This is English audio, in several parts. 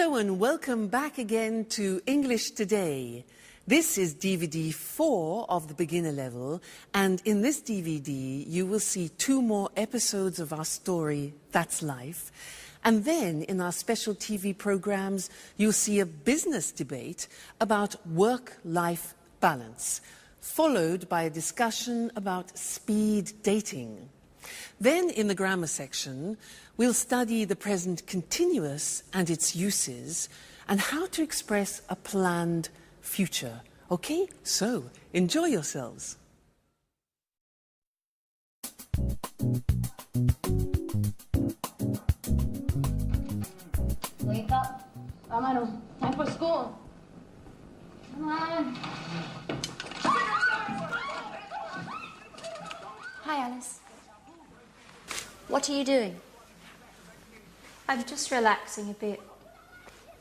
Hello and welcome back again to English Today. This is DVD 4 of the beginner level, and in this DVD you will see 2 more episodes of our story, That's Life. And then in our special TV programs you'll see a business debate about work-life balance, followed by a discussion about speed dating. Then in the grammar section we'll study the present continuous and its uses and how to express a planned future. Okay, so enjoy yourselves. Wake up. Vámonos. Time for school. Come on. Hi, Alice. What are you doing? I'm just relaxing a bit,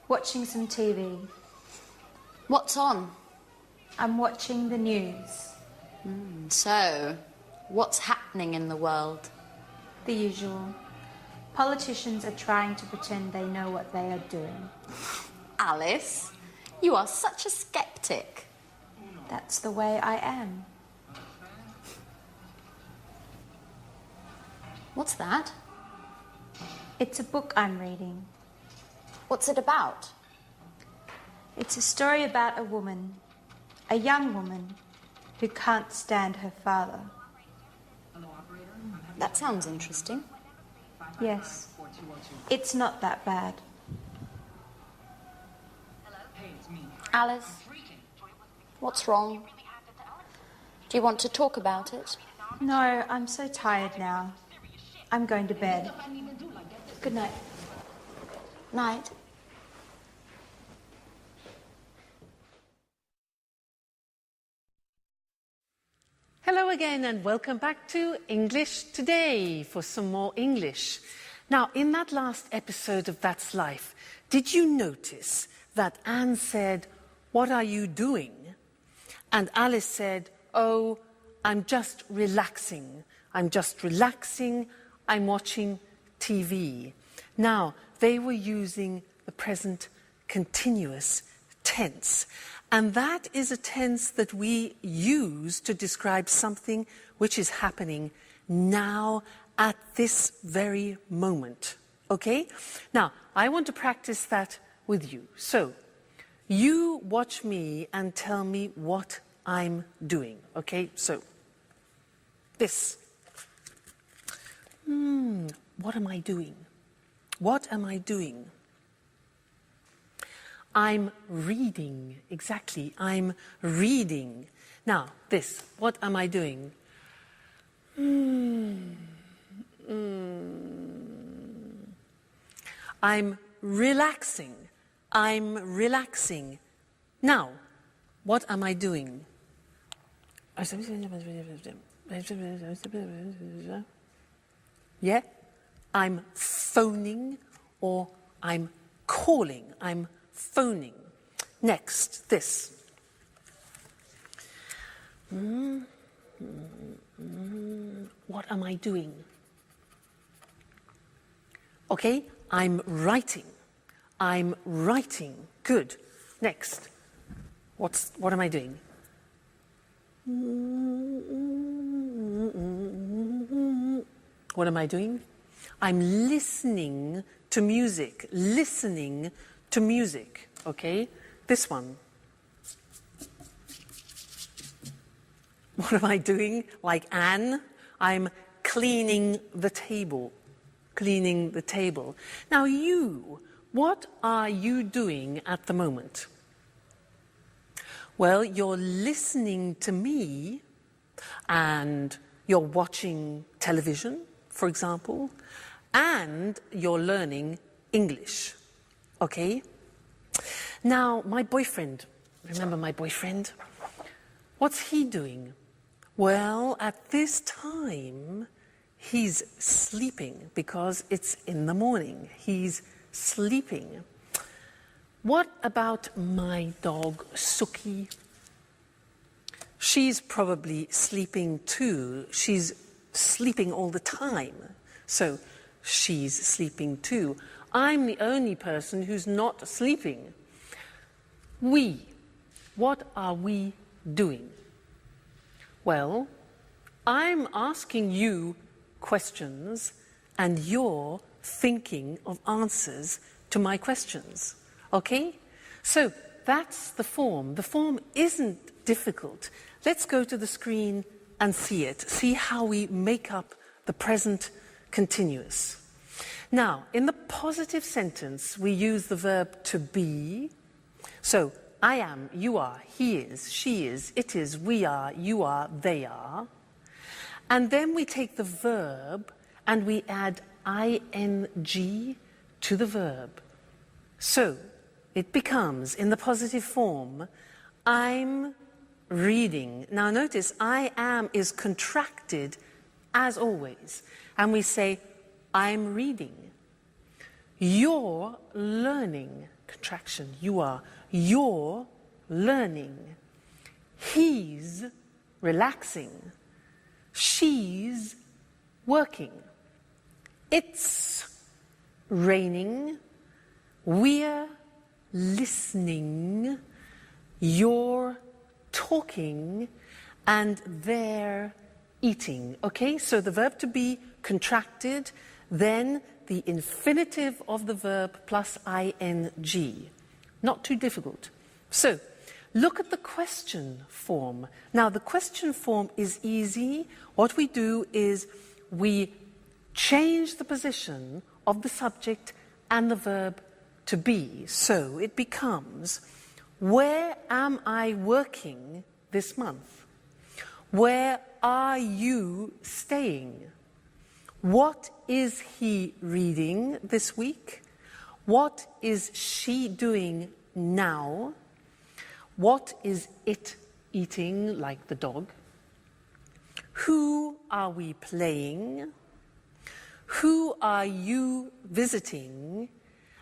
watching some TV. What's on? I'm watching the news. So, what's happening in the world? The usual. Politicians are trying to pretend they know what they are doing. Alice, you are such a skeptic. That's the way I am. What's that? It's a book I'm reading. What's it about? It's a story about a woman, a young woman, who can't stand her father. That sounds interesting. Yes, it's not that bad. Alice, what's wrong? Do you want to talk about it? No, I'm so tired now. I'm going to bed. Good night. Night. Hello again and welcome back to English Today for some more English. Now, in that last episode of That's Life, did you notice that Anne said, "What are you doing?" And Alice said, "Oh, I'm just relaxing. I'm just relaxing. I'm watching TV." Now, they were using the present continuous tense. And that is a tense that we use to describe something which is happening now at this very moment. Okay? Now, I want to practice that with you. So, you watch me and tell me what I'm doing. Okay? So, this. What am I doing? What am I doing? I'm reading. Exactly. I'm reading. Now, this. What am I doing? I'm relaxing. I'm relaxing. Now, what am I doing? Yeah? I'm phoning or I'm calling. I'm phoning. Next, this. What am I doing? Okay, I'm writing. I'm writing. Good. Next. What am I doing? What am I doing? I'm listening to music. Listening to music. Okay? This one. What am I doing? Like Anne, I'm cleaning the table. Cleaning the table. Now you, what are you doing at the moment? Well, you're listening to me and you're watching television, for example, and you're learning English. Okay? Now, my boyfriend, remember my boyfriend? What's he doing? Well, at this time, he's sleeping because it's in the morning. He's sleeping. What about my dog, Suki? She's probably sleeping too. She's sleeping all the time. So she's sleeping too. I'm the only person who's not sleeping. We. What are we doing? Well, I'm asking you questions and you're thinking of answers to my questions. Okay? So that's the form. The form isn't difficult. Let's go to the screen and see it. See how we make up the present continuous. Now, in the positive sentence, we use the verb to be. So, I am, you are, he is, she is, it is, we are, you are, they are. And then we take the verb and we add ing to the verb. So, it becomes, in the positive form, I'm reading. Now notice, I am is contracted as always. And we say, I'm reading. You're learning. Contraction, you are. You're learning. He's relaxing. She's working. It's raining. We're listening. You're talking. And they're eating. Okay, so the verb to be contracted, then the infinitive of the verb plus ing. Not too difficult. So, look at the question form. Now, the question form is easy. What we do is we change the position of the subject and the verb to be. So, it becomes, where am I working this month? Where are you staying? What is he reading this week? What is she doing now? What is it eating, like the dog? Who are we playing? Who are you visiting?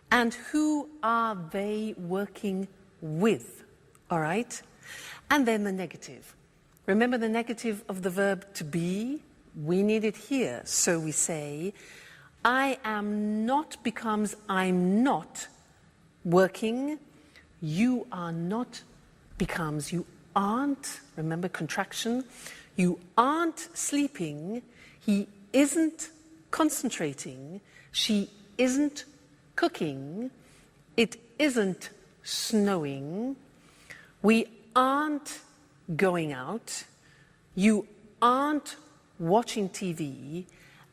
And who are they working with? All right? And then the negative. Remember the negative of the verb to be? We need it here. So we say, I am not becomes I'm not working. You are not becomes you aren't. Remember contraction. You aren't sleeping. He isn't concentrating. She isn't cooking. It isn't snowing. We aren't going out. You aren't watching TV,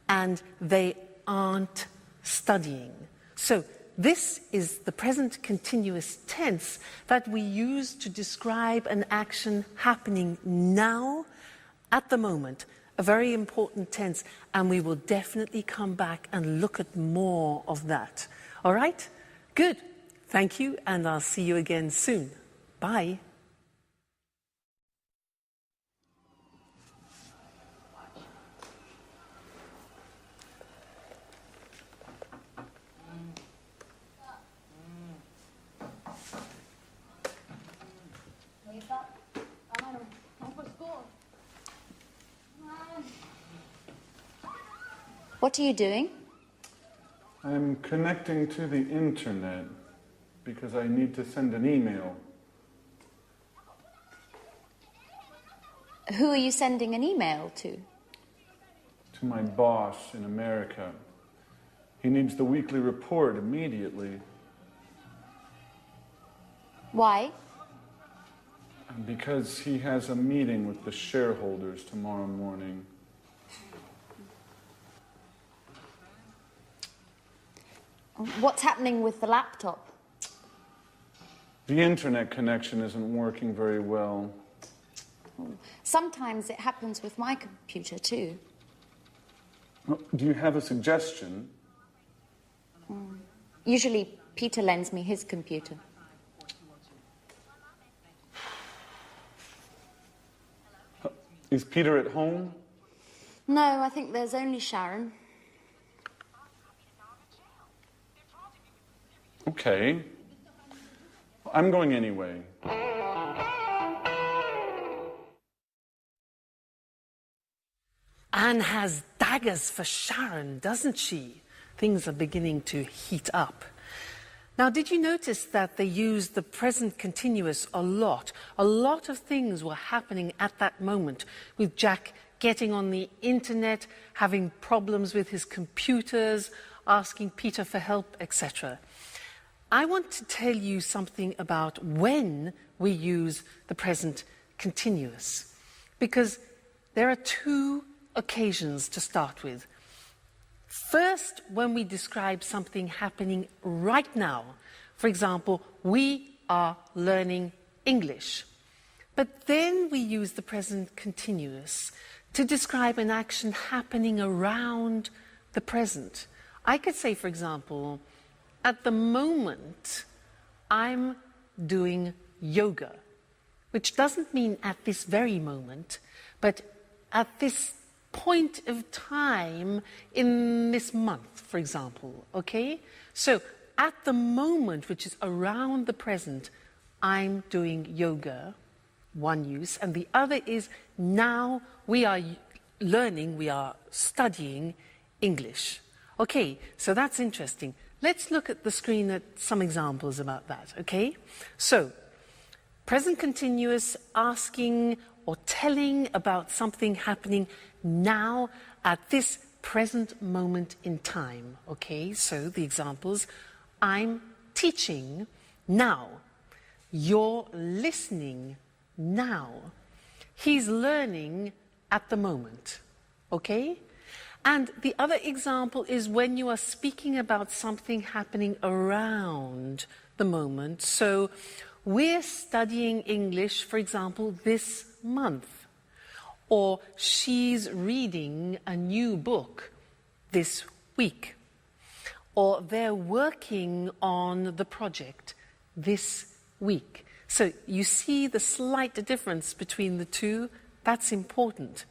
and they aren't studying. So this is the present continuous tense that we use to describe an action happening now, at the moment. A very important tense, and we will definitely come back and look at more of that. All right? Good. Thank you, and I'll see you again soon. Bye. What are you doing? I'm connecting to the internet because I need to send an email. Who are you sending an email to? To my boss in America. He needs the weekly report immediately. Why? Because he has a meeting with the shareholders tomorrow morning. What's happening with the laptop? The internet connection isn't working very well. Sometimes it happens with my computer too. Do you have a suggestion? Usually Peter lends me his computer. Is Peter at home? No, I think there's only Sharon. Okay. I'm going anyway. Anne has daggers for Sharon, doesn't she? things are beginning to heat up. Now, did you notice that they used the present continuous a lot? A lot of things were happening at that moment, with Jack getting on the internet, having problems with his computers, asking Peter for help, etc. I want to tell you something about when we use the present continuous, because there are two occasions to start with. First, when we describe something happening right now. For example, we are learning English. But then we use the present continuous to describe an action happening around the present. I could say, for example, at the moment, I'm doing yoga, which doesn't mean at this very moment, but at this point of time in this month, for example, okay? So, at the moment, which is around the present, I'm doing yoga, one use, and the other is now we are learning, we are studying English. Okay, so that's interesting. Let's look at the screen at some examples about that, okay? So, present continuous, asking or telling about something happening now at this present moment in time, okay? So, the examples, I'm teaching now. You're listening now. He's learning at the moment, okay? And the other example is when you are speaking about something happening around the moment. So we're studying English, for example, this month. Or she's reading a new book this week. Or they're working on the project this week. So you see the slight difference between the two? That's important.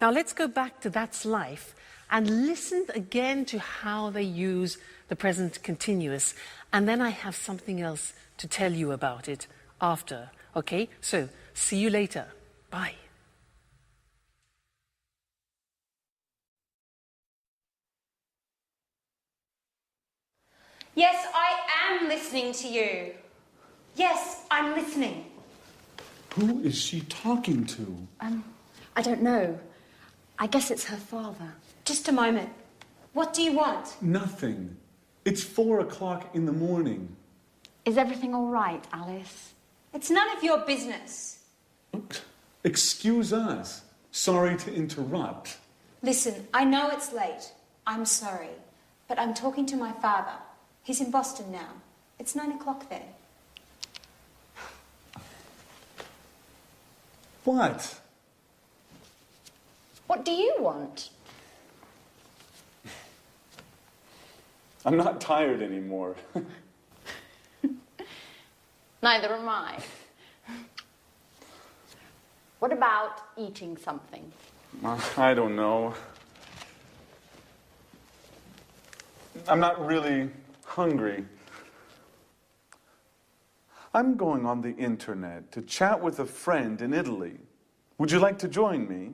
Now let's go back to That's Life and listen again to how they use the present continuous. And then I have something else to tell you about it after. Okay? So, see you later. Bye. Yes, I am listening to you. Yes, I'm listening. Who is she talking to? I don't know. I guess it's her father. Just a moment. What do you want? Nothing. It's 4 o'clock in the morning. Is everything all right, Alice? It's none of your business. Excuse us. Sorry to interrupt. Listen, I know it's late. I'm sorry. But I'm talking to my father. He's in Boston now. It's 9 o'clock there. What? What do you want? I'm not tired anymore. Neither am I. What about eating something? I don't know. I'm not really hungry. I'm going on the internet to chat with a friend in Italy. Would you like to join me?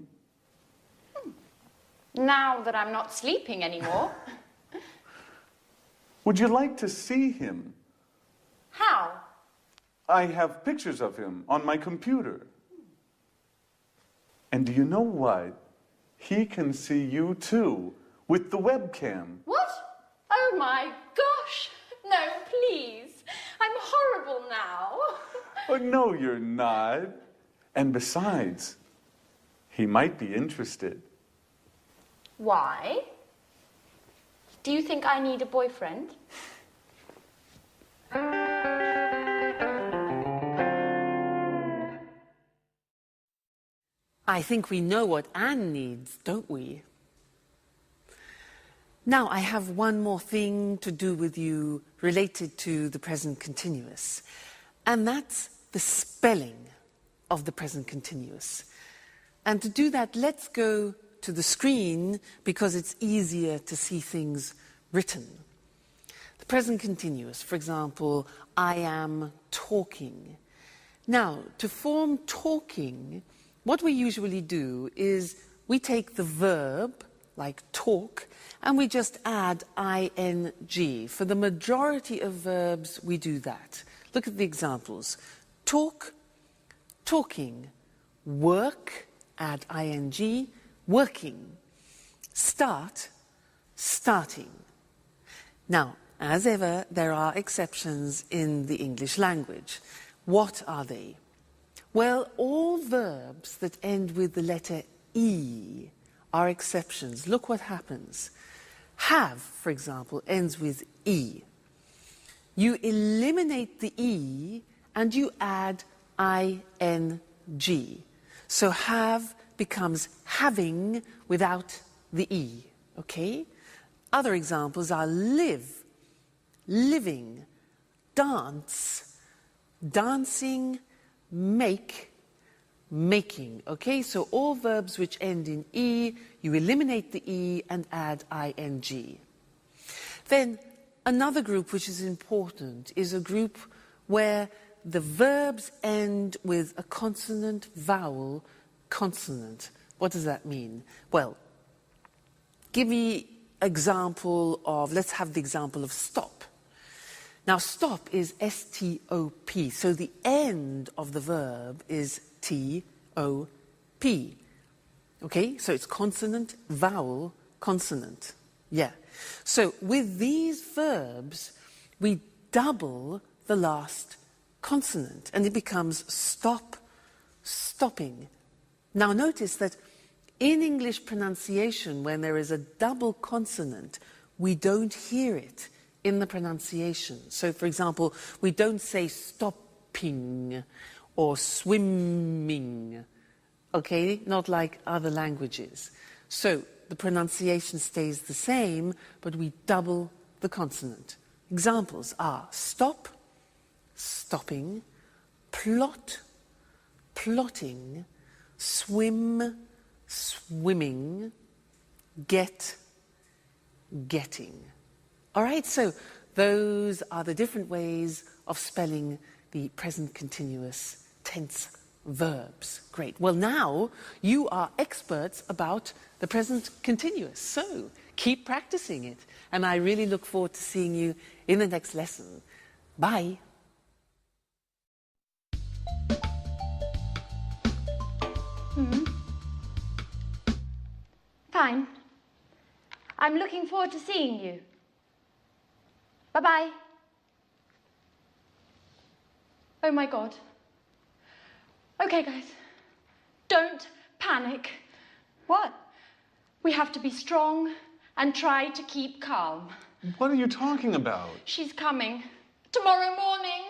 Now that I'm not sleeping anymore. Would you like to see him? How? I have pictures of him on my computer. And do you know what? He can see you too, with the webcam. What? Oh my gosh! No, please. I'm horrible now. Oh, no, you're not. And besides, he might be interested. Why? Do you think I need a boyfriend? I think we know what Anne needs, don't we? Now, I have one more thing to do with you related to the present continuous, and that's the spelling of the present continuous. And to do that, let's go to the screen because it's easier to see things written. The present continuous, for example, I am talking. Now, to form talking, what we usually do is we take the verb like talk, and we just add ing. For the majority of verbs, we do that. Look at the examples. Talk, talking. Work, add ing, working. Start, starting. Now, as ever, there are exceptions in the English language. What are they? Well, all verbs that end with the letter E are exceptions. Look what happens. Have, for example, ends with E. You eliminate the E and you add ing. So have becomes having without the E, okay? Other examples are live, living, dance, dancing, make, making, okay? So all verbs which end in E, you eliminate the E and add ing. Then another group which is important is a group where the verbs end with a consonant, vowel, consonant. What does that mean? Well, give me example of, let's have the example of stop. Now, stop is S-T-O-P, so the end of the verb is T-O-P. Okay, so it's consonant, vowel, consonant. Yeah. So with these verbs, we double the last consonant, and it becomes stop, stopping. Now notice that in English pronunciation, when there is a double consonant, we don't hear it in the pronunciation. So, for example, we don't say stopping or swimming, okay? Not like other languages. So the pronunciation stays the same, but we double the consonant. Examples are stop, stopping, plot, plotting, swim, swimming, get, getting. All right, so those are the different ways of spelling the present continuous tense verbs. Great. Well, now you are experts about the present continuous, so keep practicing it. And I really look forward to seeing you in the next lesson. Bye. Fine. I'm looking forward to seeing you. Bye-bye. Oh my God. Okay, guys. Don't panic. What? We have to be strong and try to keep calm. What are you talking about? She's coming. Tomorrow morning.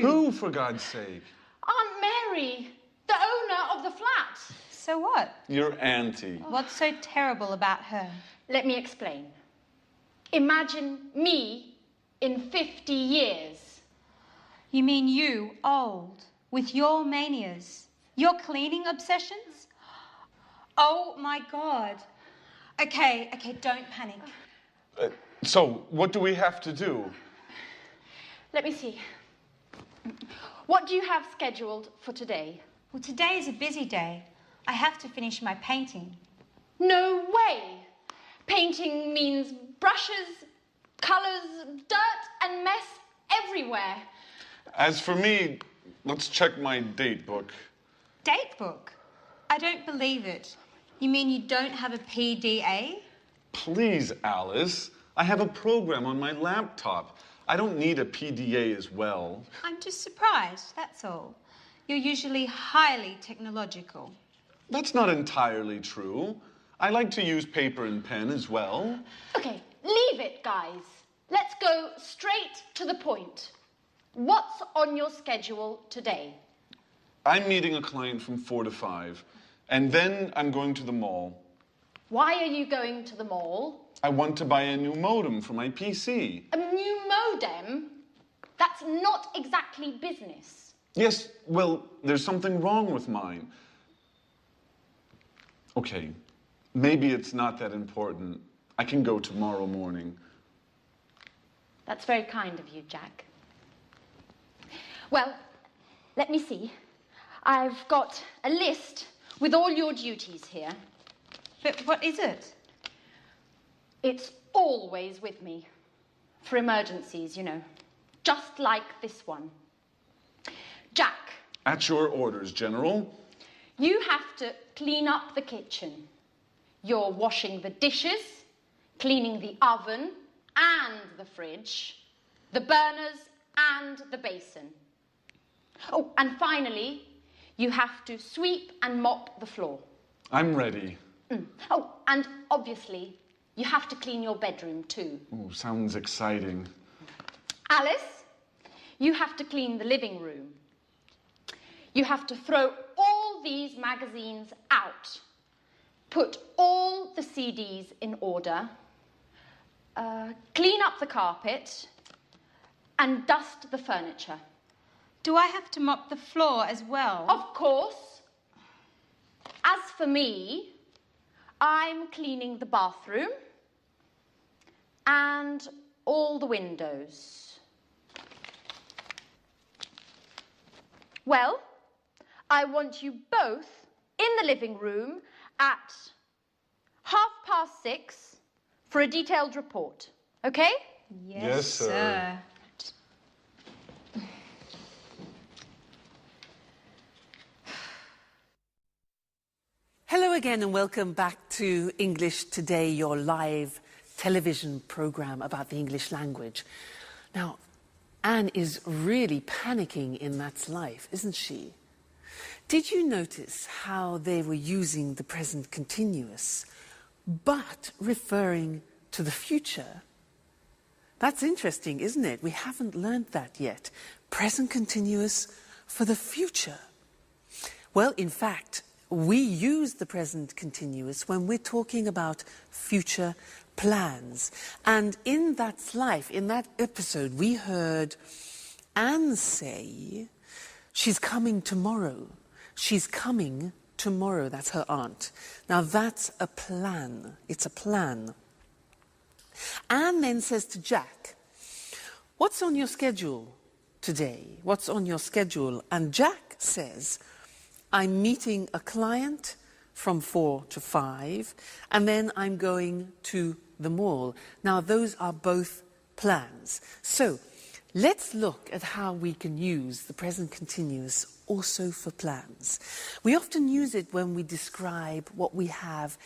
Who, for God's sake? Aunt Mary, the owner of the flat. So what? Your auntie. What's so terrible about her? Let me explain. Imagine me in 50 years. You mean you, old, with your manias, your cleaning obsessions? Oh my God. Okay, don't panic. So, what do we have to do? Let me see. What do you have scheduled for today? Well, today is a busy day. I have to finish my painting. No way! Painting means brushes, colours, dirt and mess everywhere. As for me, let's check my date book. Date book? I don't believe it. You mean you don't have a PDA? Please, Alice. I have a program on my laptop. I don't need a PDA as well. I'm just surprised, that's all. You're usually highly technological. That's not entirely true. I like to use paper and pen as well. Okay, leave it, guys. Let's go straight to the point. What's on your schedule today? I'm meeting a client from 4 to 5, and then I'm going to the mall. Why are you going to the mall? I want to buy a new modem for my PC. A new modem? That's not exactly business. Yes, well, there's something wrong with mine. Okay, maybe it's not that important. I can go tomorrow morning. That's very kind of you, Jack. Well, let me see. I've got a list with all your duties here. But what is it? It's always with me. For emergencies, you know. Just like this one. Jack. At your orders, General. You have to clean up the kitchen. You're washing the dishes, cleaning the oven and the fridge, the burners and the basin. Oh, and finally, you have to sweep and mop the floor. I'm ready. Oh, and obviously, you have to clean your bedroom too. Ooh, sounds exciting. Alice, you have to clean the living room. You have to throw all these magazines out. Put all the CDs in order. Clean up the carpet. And dust the furniture. Do I have to mop the floor as well? Of course. As for me, I'm cleaning the bathroom and all the windows. Well, I want you both in the living room at 6:30 for a detailed report, okay? Yes, sir. Hello again and welcome back to English Today, your live television program about the English language. Now, Anne is really panicking in That's Life, isn't she? Did you notice how they were using the present continuous, but referring to the future? That's interesting, isn't it? We haven't learned that yet. Present continuous for the future. Well, in fact, we use the present continuous when we're talking about future plans. And in That's Life, in that episode, we heard Anne say, she's coming tomorrow. She's coming tomorrow. That's her aunt. Now, that's a plan. It's a plan. Anne then says to Jack, what's on your schedule today? What's on your schedule? And Jack says, I'm meeting a client from 4 to 5, and then I'm going to the mall. Now, those are both plans. So, let's look at how we can use the present continuous also for plans. We often use it when we describe what we have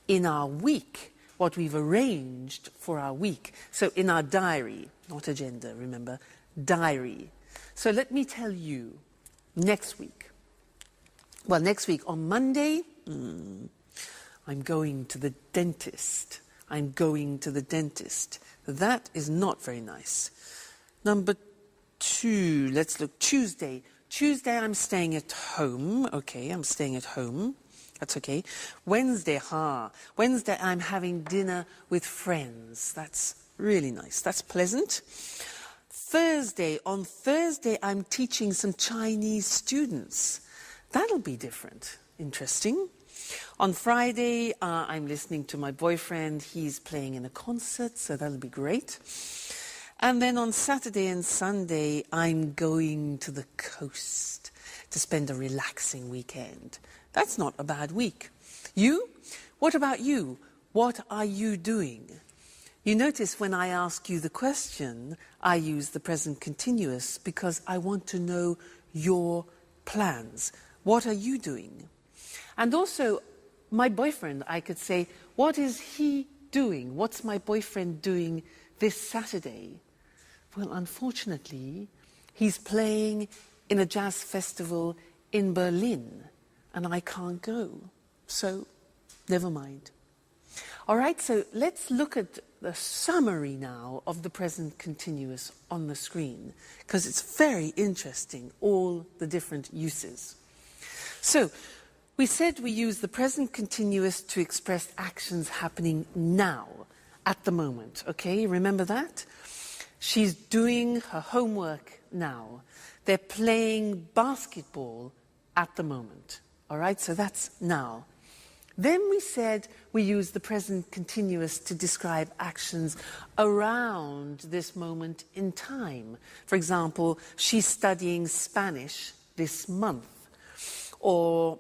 in our week, what we've arranged for our week. So, in our diary, not agenda, remember, diary. So, let me tell you, next week on Monday, I'm going to the dentist. I'm going to the dentist. That is not very nice. Number 2, let's look. Tuesday. Tuesday, I'm staying at home. Okay, I'm staying at home. That's okay. Wednesday, Wednesday, I'm having dinner with friends. That's really nice. That's pleasant. Thursday. On Thursday, I'm teaching some Chinese students. That'll be different. Interesting. On Friday, I'm listening to my boyfriend. He's playing in a concert, so that'll be great. And then on Saturday and Sunday, I'm going to the coast to spend a relaxing weekend. That's not a bad week. You? What about you? What are you doing? You notice when I ask you the question, I use the present continuous because I want to know your plans. What are you doing? And also, my boyfriend, I could say, what is he doing? What's my boyfriend doing this Saturday? Well, unfortunately, he's playing in a jazz festival in Berlin, and I can't go. So, never mind. All right, so let's look at the summary now of the present continuous on the screen, because it's very interesting, all the different uses. So, we said we use the present continuous to express actions happening now, at the moment, okay? Remember that? She's doing her homework now. They're playing basketball at the moment, all right? So that's now. Then we said we use the present continuous to describe actions around this moment in time. For example, she's studying Spanish this month. Or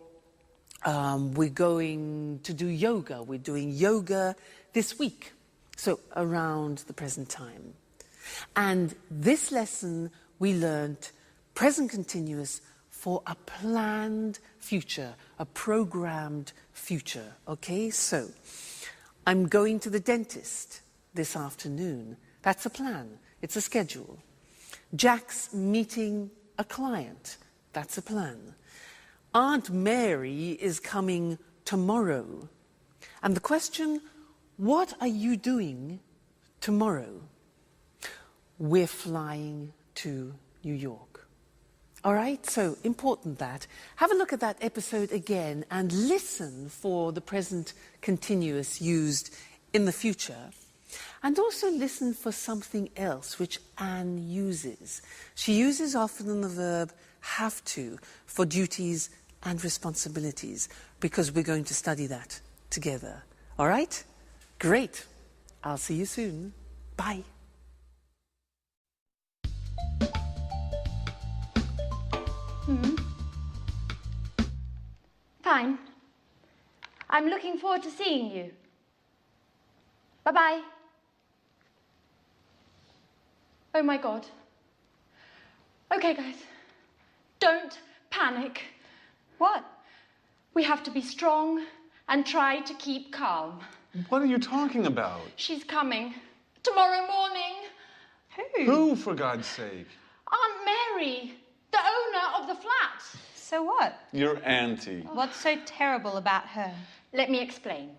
we're going to do yoga. We're doing yoga this week. so around the present time. And this lesson we learnt present continuous for a planned future, a programmed future. Okay, so I'm going to the dentist this afternoon. That's a plan, it's a schedule. Jack's meeting a client. That's a plan. Aunt Mary is coming tomorrow. And the question, what are you doing tomorrow? We're flying to New York. All right, so important that. Have a look at that episode again and listen for the present continuous used in the future. And also listen for something else which Anne uses. She uses often the verb have to for duties and responsibilities, because we're going to study that together. All right? Great. I'll see you soon. Bye. Fine. I'm looking forward to seeing you. Bye-bye. Oh my God. Okay, guys. Don't panic. What? We have to be strong and try to keep calm. What are you talking about? She's coming. Tomorrow morning. Who, for God's sake? Aunt Mary, the owner of the flat. So what? Your auntie. What's so terrible about her? Let me explain.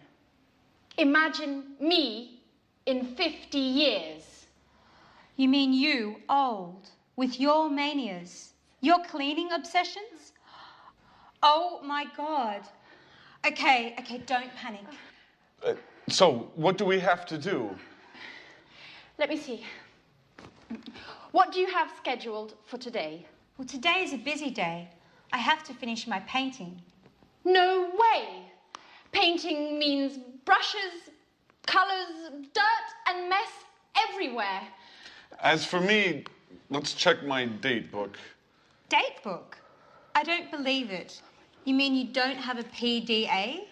Imagine me in 50 years. You mean you, old, with your manias, your cleaning obsessions? Oh my God. Okay, don't panic. So, what do we have to do? Let me see. What do you have scheduled for today? Well, today is a busy day. I have to finish my painting. No way! Painting means brushes, colours, dirt and mess everywhere. As for me, let's check my date book. Date book? I don't believe it. You mean you don't have a PDA?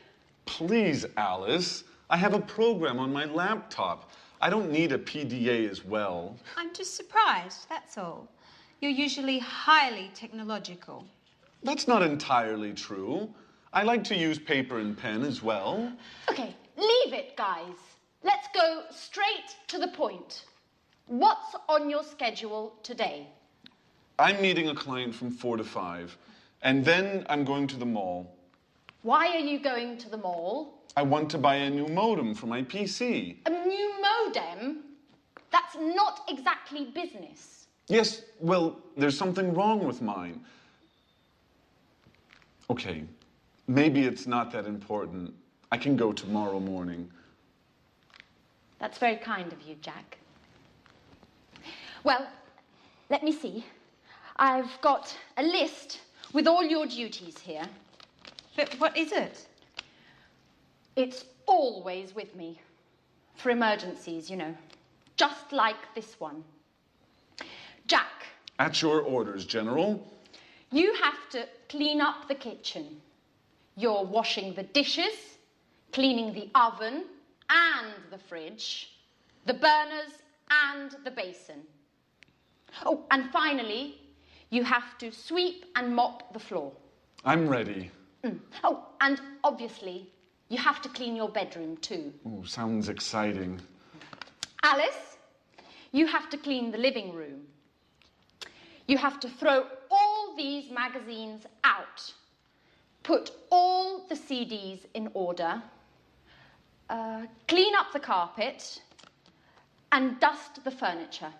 Please, Alice. I have a program on my laptop. I don't need a PDA as well. I'm just surprised, that's all. You're usually highly technological. That's not entirely true. I like to use paper and pen as well. Okay, leave it, guys. Let's go straight to the point. What's on your schedule today? I'm meeting a client from 4 to 5, and then I'm going to the mall. Why are you going to the mall? I want to buy a new modem for my PC. A new modem? That's not exactly business. Yes, well, there's something wrong with mine. Okay, maybe it's not that important. I can go tomorrow morning. That's very kind of you, Jack. Well, let me see. I've got a list with all your duties here. But what is it? It's always with me. For emergencies, you know. Just like this one. Jack. At your orders, General. You have to clean up the kitchen. You're washing the dishes, cleaning the oven and the fridge, the burners and the basin. Oh, and finally, you have to sweep and mop the floor. I'm ready. Oh, and obviously, you have to clean your bedroom too. Ooh, sounds exciting. Alice, you have to clean the living room. You have to throw all these magazines out. Put all the CDs in order. Clean up the carpet. And dust the furniture.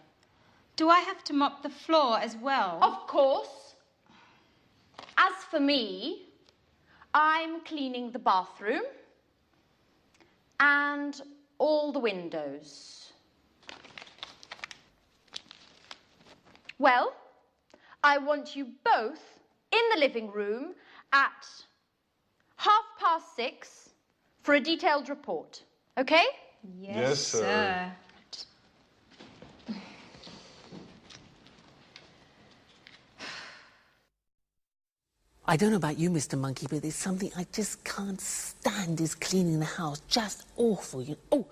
Do I have to mop the floor as well? Of course. As for me, I'm cleaning the bathroom and all the windows. Well, I want you both in the living room at 6:30 for a detailed report, okay? Yes, sir. I don't know about you, Mr. Monkey, but there's something I just can't stand is cleaning the house. Just awful. Oh,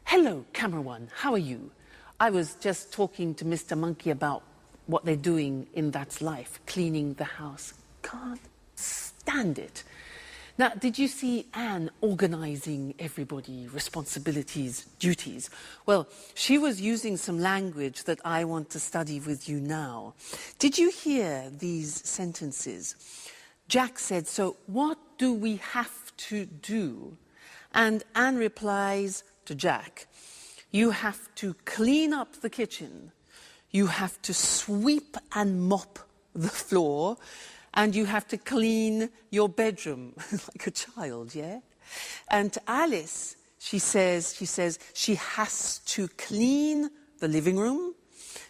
Hello, camera one, how are you? I was just talking to Mr. Monkey about what they're doing in That's Life, cleaning the house. Can't stand it. Now, did you see Anne organising everybody, responsibilities, duties? Well, she was using some language that I want to study with you now. Did you hear these sentences? Jack said, "So what do we have to do?" And Anne replies to Jack, "You have to clean up the kitchen, you have to sweep and mop the floor, and you have to clean your bedroom," like a child, yeah? And to Alice, she says she has to clean the living room,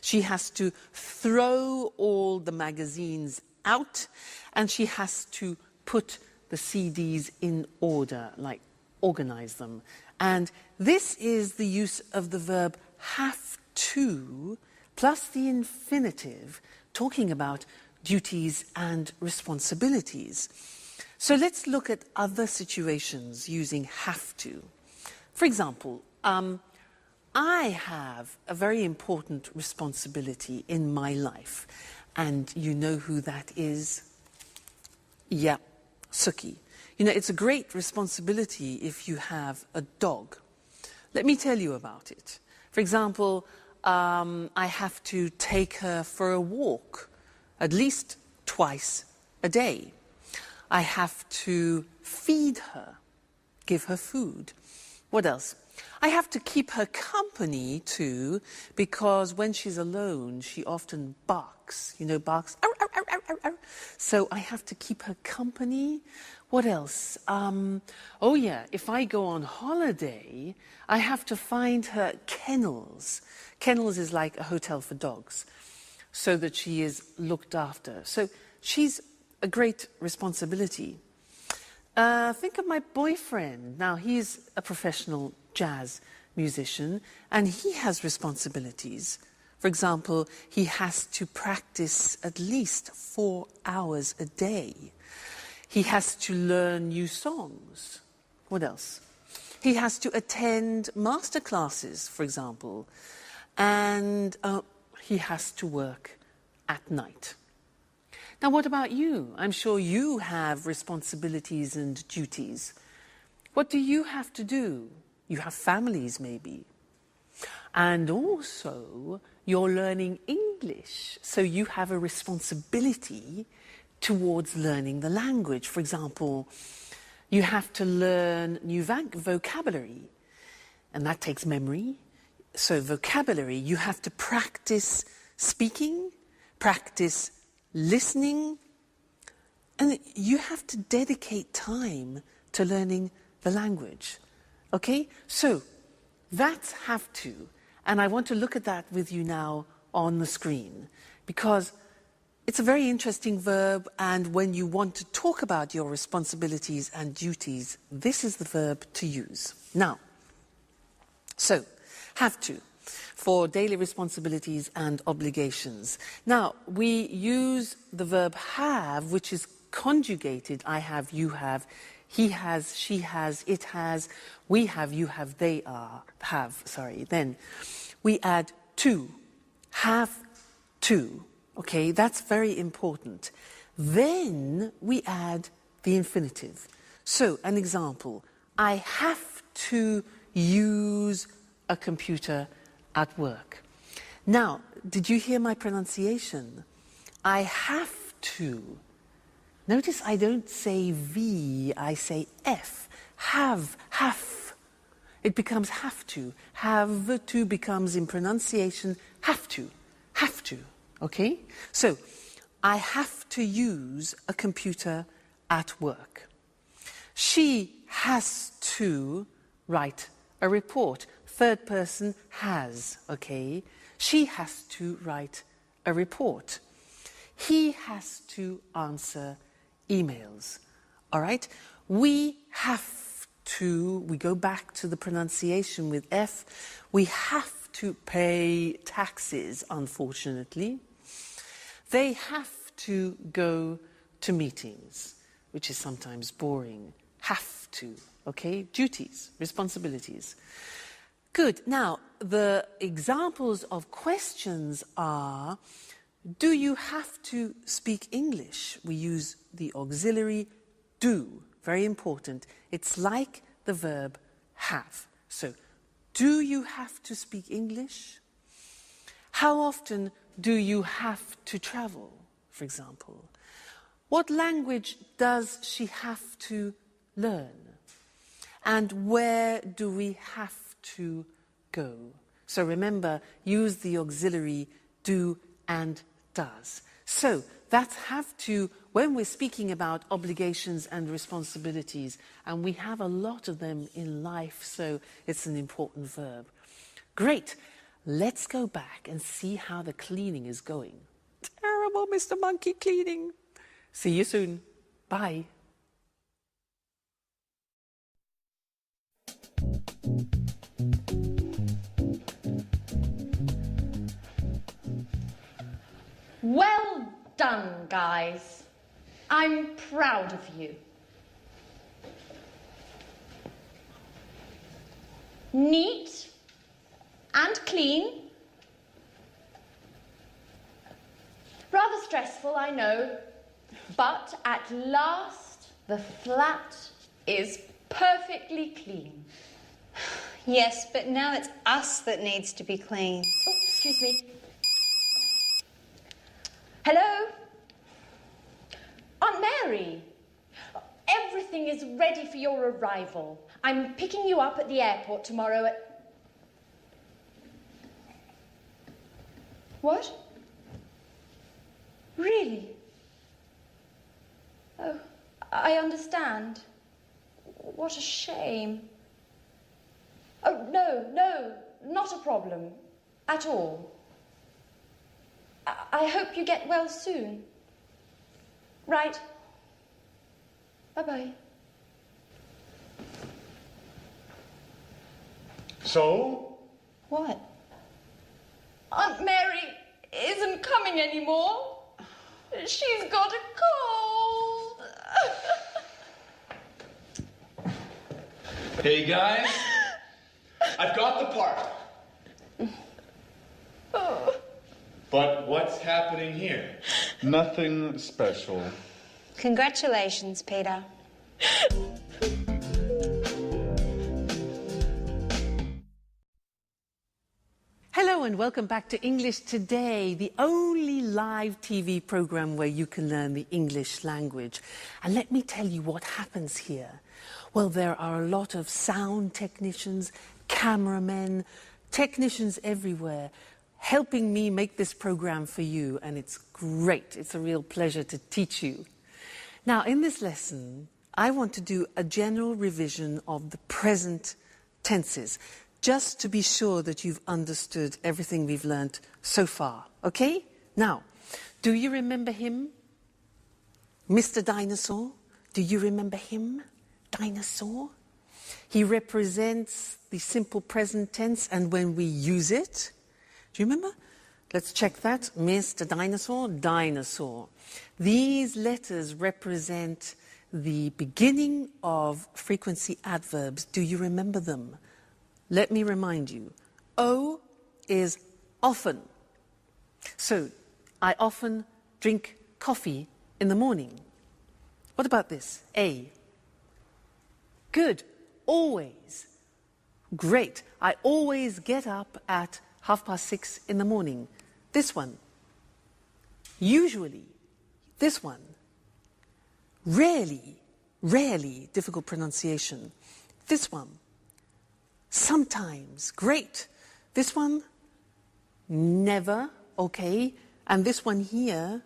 she has to throw all the magazines out, and she has to put the CDs in order, like organize them. And this is the use of the verb have to plus the infinitive, talking about duties and responsibilities. So let's look at other situations using have to. For example, I have a very important responsibility in my life, and you know who that is? Yeah, Suki. You know, it's a great responsibility if you have a dog. Let me tell you about it. For example, I have to take her for a walk at least twice a day. I have to feed her, give her food. What else? I have to keep her company too, because when she's alone, she often barks. You know, barks. Arr, arr, arr, arr, arr. So I have to keep her company. What else? Oh yeah, if I go on holiday, I have to find her kennels. Kennels is like a hotel for dogs, so that she is looked after. So she's a great responsibility. Think of my boyfriend. Now, he's a professional jazz musician, and he has responsibilities. For example, he has to practice at least 4 hours a day. He has to learn new songs. What else? He has to attend master classes, for example, and he has to work at night. Now, what about you? I'm sure you have responsibilities and duties. What do you have to do? You have families, maybe. And also, you're learning English, so you have a responsibility towards learning the language. For example, you have to learn new vocabulary, and that takes memory. So vocabulary, you have to practice speaking, practice listening, and you have to dedicate time to learning the language. Okay? So that's have to, and I want to look at that with you now on the screen, because it's a very interesting verb, and when you want to talk about your responsibilities and duties, this is the verb to use. Now, so, have to, for daily responsibilities and obligations. Now, we use the verb have, which is conjugated. I have, you have, he has, she has, it has, we have, you have, they have. Then we add to, have to. Okay, that's very important. Then we add the infinitive. So, an example, I have to use a computer at work. Now, did you hear my pronunciation? I have to. Notice I don't say V, I say F. Have. It becomes have to. Have to becomes in pronunciation have to. Okay? So, I have to use a computer at work. She has to write a report. Third person has, okay? She has to write a report. He has to answer emails. All right? We have to, we go back to the pronunciation with F, we have to pay taxes, unfortunately. They have to go to meetings, which is sometimes boring. Have to, okay? Duties, responsibilities. Good. Now, the examples of questions are, do you have to speak English? We use the auxiliary do. Very important. It's like the verb have. So, do you have to speak English? How often do you have to travel, for example? What language does she have to learn? And where do we have to go? So remember, use the auxiliary do and does. So that's have to when we're speaking about obligations and responsibilities, and we have a lot of them in life, so it's an important verb. Great. Let's go back and see how the cleaning is going. Terrible, Mr. Monkey cleaning. See you soon. Bye. Well done, guys. I'm proud of you. Neat and clean. Rather stressful, I know, but at last the flat is perfectly clean. Yes, but now it's us that needs to be clean. Oh, excuse me. Hello? Aunt Mary. Everything is ready for your arrival. I'm picking you up at the airport tomorrow at... What? Really? Oh, I understand. What a shame. Oh, no, not a problem. At all. I hope you get well soon. Right. Bye-bye. So? What? Aunt Mary isn't coming anymore. She's got a cold. Hey guys, I've got the part. But what's happening here? Nothing special. Congratulations, Peter. Hello and welcome back to English Today, the only live TV program where you can learn the English language. And let me tell you what happens here. Well, there are a lot of sound technicians, cameramen, technicians everywhere helping me make this program for you, and it's great. It's a real pleasure to teach you. Now, in this lesson, I want to do a general revision of the present tenses, just to be sure that you've understood everything we've learnt so far. Okay? Now, do you remember him? Mr. Dinosaur? Do you remember him? Dinosaur? He represents the simple present tense, and when we use it, do you remember? Let's check that. Mr. Dinosaur, dinosaur. These letters represent the beginning of frequency adverbs. Do you remember them? Let me remind you. O is often. So, I often drink coffee in the morning. What about this? A. Good. Always. Great. I always get up at 6:30 in the morning. This one. Usually. This one. Rarely. Rarely. Difficult pronunciation. This one. Sometimes. Great. This one. Never. Okay. And this one here.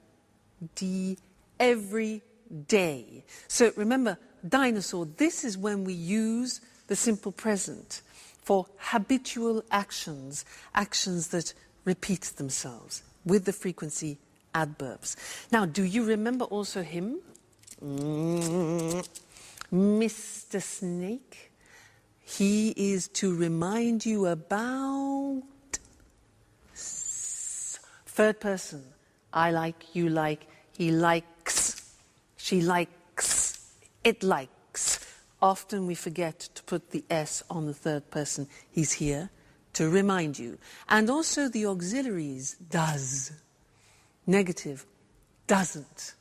Every day. So remember, dinosaur, this is when we use the simple present for habitual actions, actions that repeat themselves with the frequency adverbs. Now, do you remember also him? Mr. Snake. He is to remind you about third person. I like, you like, he likes, she likes, it likes. often we forget to put the S on the third person. He's here to remind you. And also the auxiliaries, does. Negative, doesn't.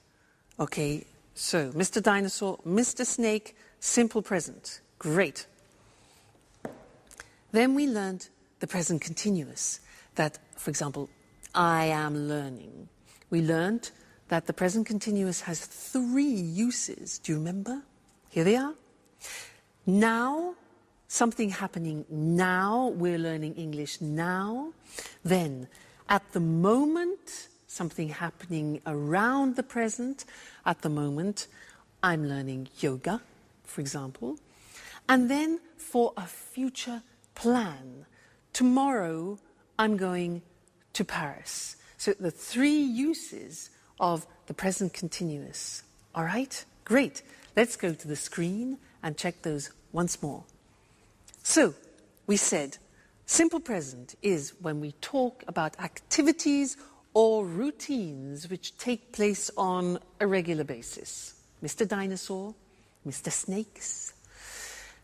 Okay, so Mr. Dinosaur, Mr. Snake, simple present. Great. Then we learned the present continuous. That, for example, I am learning. We learned that the present continuous has 3 uses. Do you remember? Here they are. Now, something happening now. We're learning English now. Then, at the moment, something happening around the present. At the moment, I'm learning yoga, for example. And then, for a future plan. Tomorrow, I'm going to Paris. So the 3 uses of the present continuous. All right? Great. Let's go to the screen and check those once more. So, we said simple present is when we talk about activities or routines which take place on a regular basis. Mr. Dinosaur, Mr. Snakes.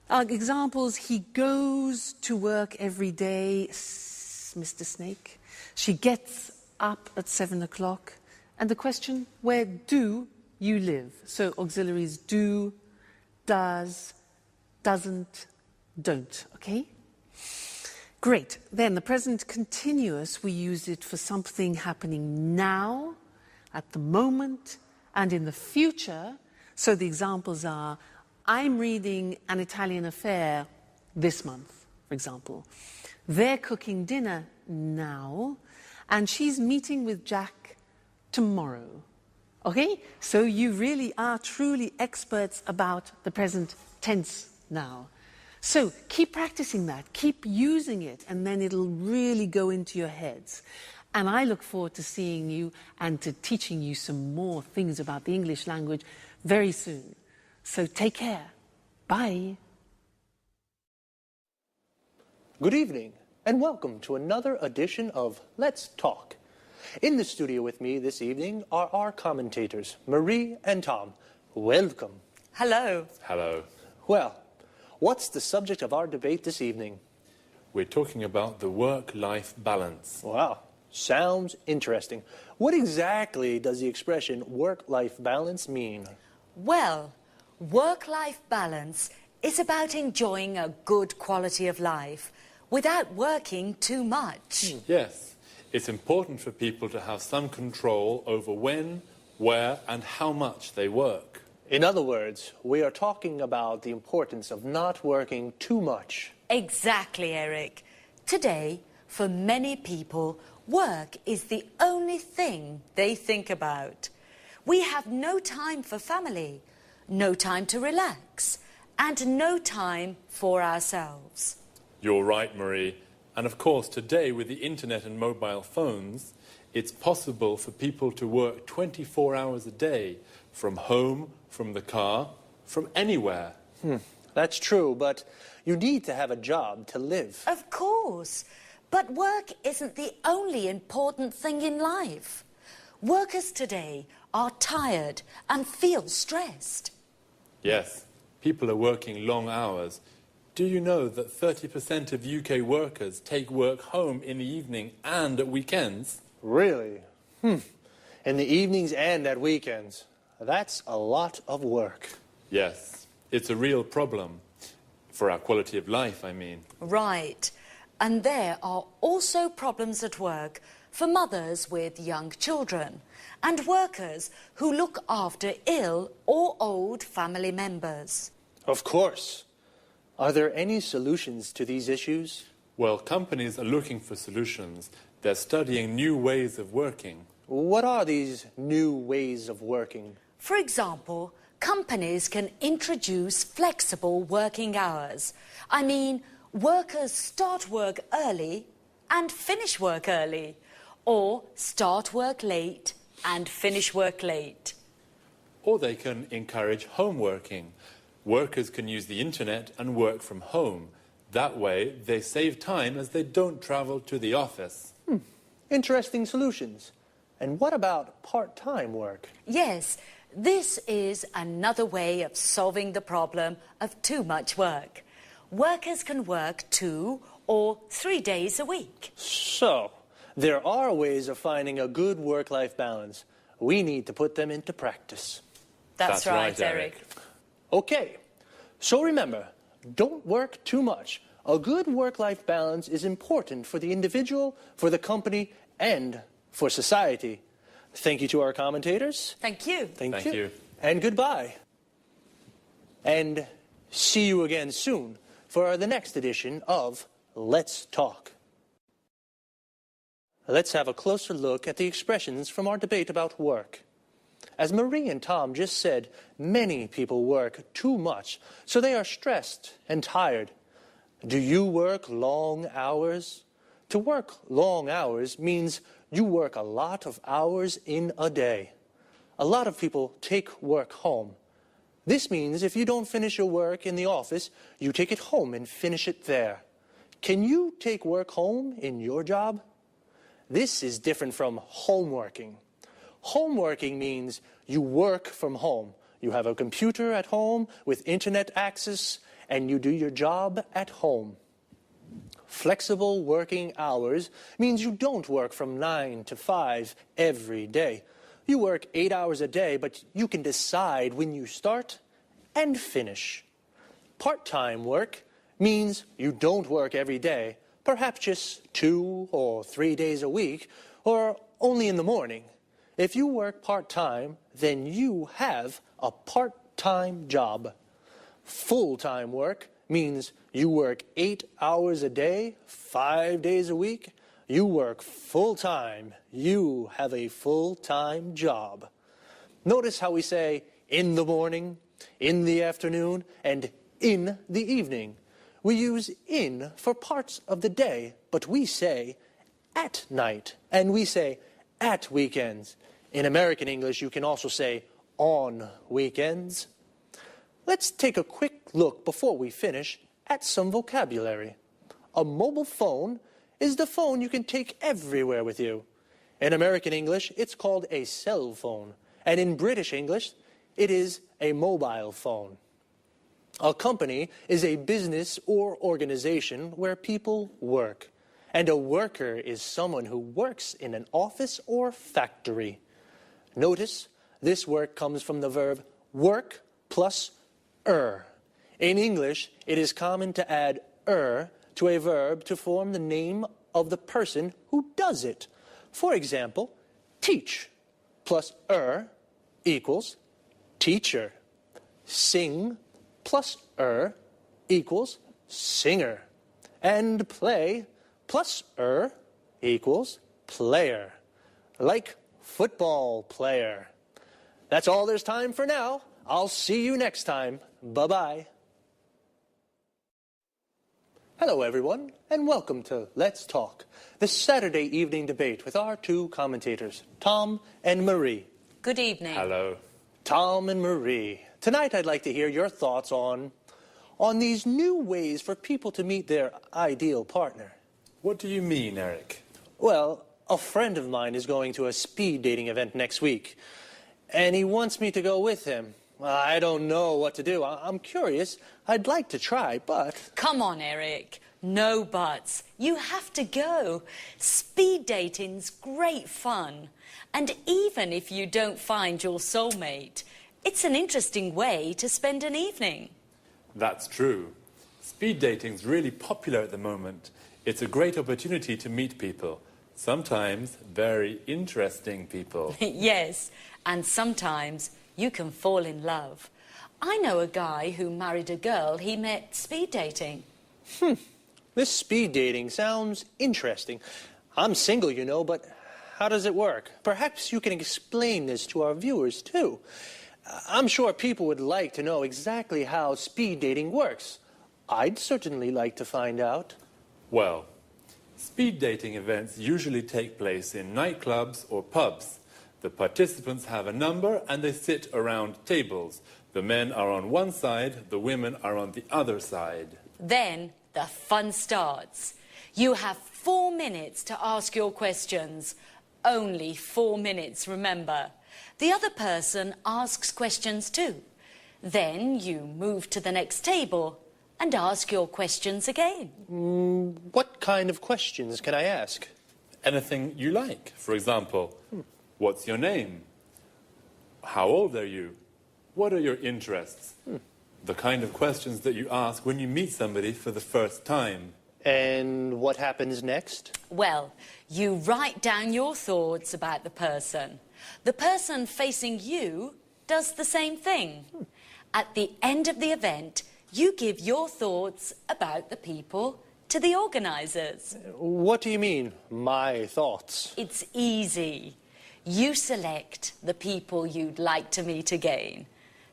Examples, he goes to work every day, Mr. Snake. She gets up at 7 o'clock. And the question, where do you live? So auxiliaries do, does, doesn't, don't, okay? Great. Then the present continuous, we use it for something happening now, at the moment, and in the future. So the examples are, I'm reading An Italian Affair this month, for example. They're cooking dinner now, and she's meeting with Jack tomorrow. Okay? So you really are truly experts about the present tense now. So keep practicing that, keep using it, and then it'll really go into your heads. And I look forward to seeing you and to teaching you some more things about the English language very soon. So take care. Bye. Good evening, and welcome to another edition of Let's Talk. In the studio with me this evening are our commentators, Marie and Tom. Welcome. Hello. Hello. Well, what's the subject of our debate this evening? We're talking about the work-life balance. Wow, sounds interesting. What exactly does the expression work-life balance mean? Well, work-life balance is about enjoying a good quality of life without working too much. Yes, it's important for people to have some control over when, where, and how much they work. In other words, we are talking about the importance of not working too much. Exactly, Eric. Today, for many people, work is the only thing they think about. We have no time for family, no time to relax, and no time for ourselves. You're right, Marie. And of course, today with the internet and mobile phones, it's possible for people to work 24 hours a day from home, from the car, from anywhere. That's true, but you need to have a job to live. Of course, but work isn't the only important thing in life. Workers today are tired and feel stressed. Yes, people are working long hours. Do you know that 30% of UK workers take work home in the evening and at weekends? Really? In the evenings and at weekends. That's a lot of work. Yes, it's a real problem. For our quality of life, I mean. Right. And there are also problems at work for mothers with young children and workers who look after ill or old family members. Of course. Are there any solutions to these issues? Well, companies are looking for solutions. They're studying new ways of working. What are these new ways of working? For example, companies can introduce flexible working hours. I mean, workers start work early and finish work early, or start work late and finish work late. Or they can encourage home working. Workers can use the internet and work from home. That way, they save time as they don't travel to the office. Interesting solutions. And what about part-time work? Yes, This is another way of solving the problem of too much work. Workers can work 2 or 3 days a week. So, there are ways of finding a good work-life balance. We need to put them into practice. That's right, Eric. Okay, so remember, don't work too much. A good work-life balance is important for the individual, for the company, and for society. Thank you to our commentators. Thank you. Thank you. And goodbye. And see you again soon for the next edition of Let's Talk. Let's have a closer look at the expressions from our debate about work. As Marie and Tom just said, many people work too much, so they are stressed and tired. Do you work long hours? To work long hours means you work a lot of hours in a day. A lot of people take work home. This means if you don't finish your work in the office, you take it home and finish it there. Can you take work home in your job? This is different from homeworking. Homeworking means you work from home. You have a computer at home with internet access, and you do your job at home. Flexible working hours means you don't work from 9 to 5 every day. You work 8 hours a day, but you can decide when you start and finish. Part-time work means you don't work every day, perhaps just 2 or 3 days a week, or only in the morning. If you work part-time, then you have a part-time job. Full-time work means you work 8 hours a day, 5 days a week. You work full-time. You have a full-time job. Notice how we say in the morning, in the afternoon, and in the evening. We use in for parts of the day, but we say at night, and we say at weekends. In American English, you can also say on weekends. Let's take a quick look before we finish at some vocabulary. A mobile phone is the phone you can take everywhere with you. In American English, it's called a cell phone, and in British English, it is a mobile phone. A company is a business or organization where people work, and a worker is someone who works in an office or factory. Notice this work comes from the verb work plus In English, it is common to add to a verb to form the name of the person who does it. For example, teach plus equals teacher. Sing plus equals singer. And play plus equals player. Like football player. That's all there's time for now. I'll see you next time. Bye-bye. Hello, everyone, and welcome to Let's Talk, the Saturday evening debate with our two commentators, Tom and Marie. Good evening. Hello. Tom and Marie, tonight I'd like to hear your thoughts on these new ways for people to meet their ideal partner. What do you mean, Eric? Well, a friend of mine is going to a speed dating event next week, and he wants me to go with him. I don't know what to do. I'm curious. I'd like to try, but... Come on, Eric. No buts. You have to go. Speed dating's great fun. And even if you don't find your soulmate, it's an interesting way to spend an evening. That's true. Speed dating's really popular at the moment. It's a great opportunity to meet people. Sometimes very interesting people. Yes, and sometimes you can fall in love. I know a guy who married a girl he met speed dating. This speed dating sounds interesting. I'm single, you know, but how does it work? Perhaps you can explain this to our viewers, too. I'm sure people would like to know exactly how speed dating works. I'd certainly like to find out. Well, speed dating events usually take place in nightclubs or pubs. The participants have a number and they sit around tables. The men are on one side, the women are on the other side. Then the fun starts. You have 4 minutes to ask your questions. Only 4 minutes, remember. The other person asks questions too. Then you move to the next table and ask your questions again. What kind of questions can I ask? Anything you like. For example, what's your name? How old are you? What are your interests? The kind of questions that you ask when you meet somebody for the first time. And what happens next? Well, you write down your thoughts about the person. The person facing you does the same thing. At the end of the event, you give your thoughts about the people to the organisers. What do you mean, my thoughts? It's easy. You select the people you'd like to meet again.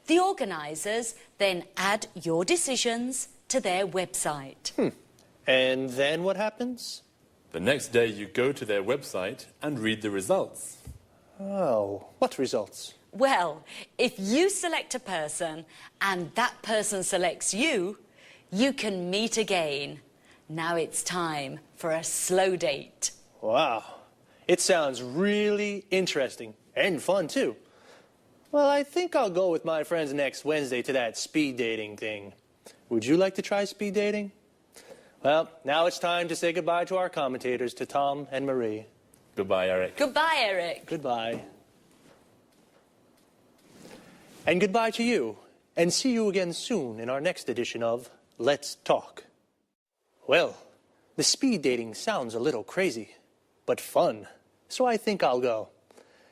The organisers then add your decisions to their website. And then what happens? The next day you go to their website and read the results. Oh, what results? Well, if you select a person and that person selects you, you can meet again. Now it's time for a slow date. Wow, it sounds really interesting and fun too. Well, I think I'll go with my friends next Wednesday to that speed dating thing. Would you like to try speed dating? Well, now it's time to say goodbye to our commentators, to Tom and Marie. Goodbye, Eric. Goodbye, Eric. Goodbye. And goodbye to you, and see you again soon in our next edition of Let's Talk. Well, the speed dating sounds a little crazy, but fun, so I think I'll go.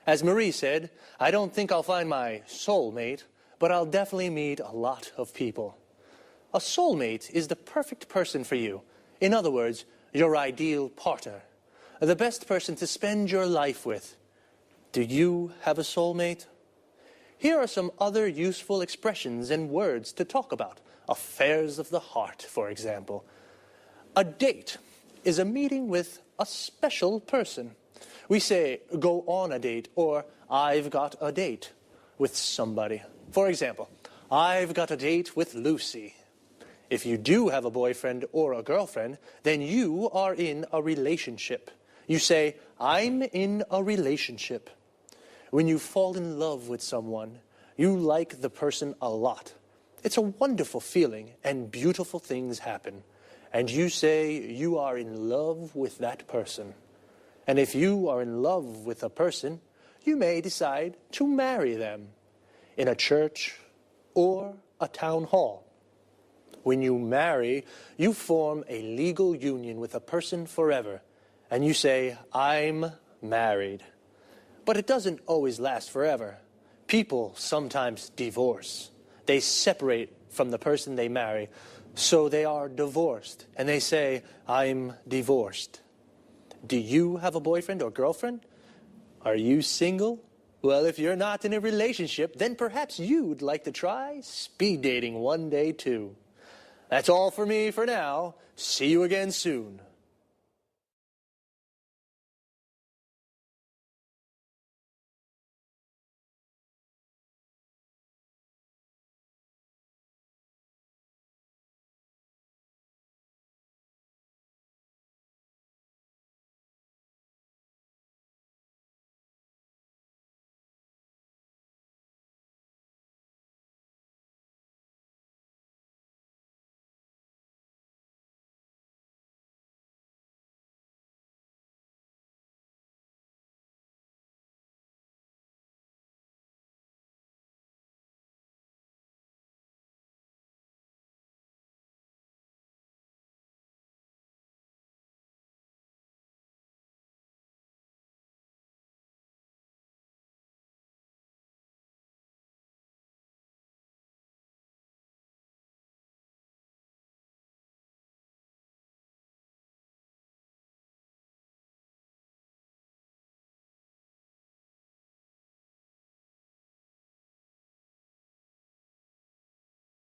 As Marie said, I don't think I'll find my soulmate, but I'll definitely meet a lot of people. A soulmate is the perfect person for you. In other words, your ideal partner. The best person to spend your life with. Do you have a soulmate? Here are some other useful expressions and words to talk about. Affairs of the heart, for example. A date is a meeting with a special person. We say, go on a date, or I've got a date with somebody. For example, I've got a date with Lucy. If you do have a boyfriend or a girlfriend, then you are in a relationship. You say, I'm in a relationship. When you fall in love with someone, you like the person a lot. It's a wonderful feeling, and beautiful things happen. And you say you are in love with that person. And if you are in love with a person, you may decide to marry them in a church or a town hall. When you marry, you form a legal union with a person forever, and you say, I'm married. But it doesn't always last forever. People sometimes divorce. They separate from the person they marry, so they are divorced, and they say, I'm divorced. Do you have a boyfriend or girlfriend? Are you single? Well, if you're not in a relationship, then perhaps you'd like to try speed dating one day too. That's all for me for now. See you again soon.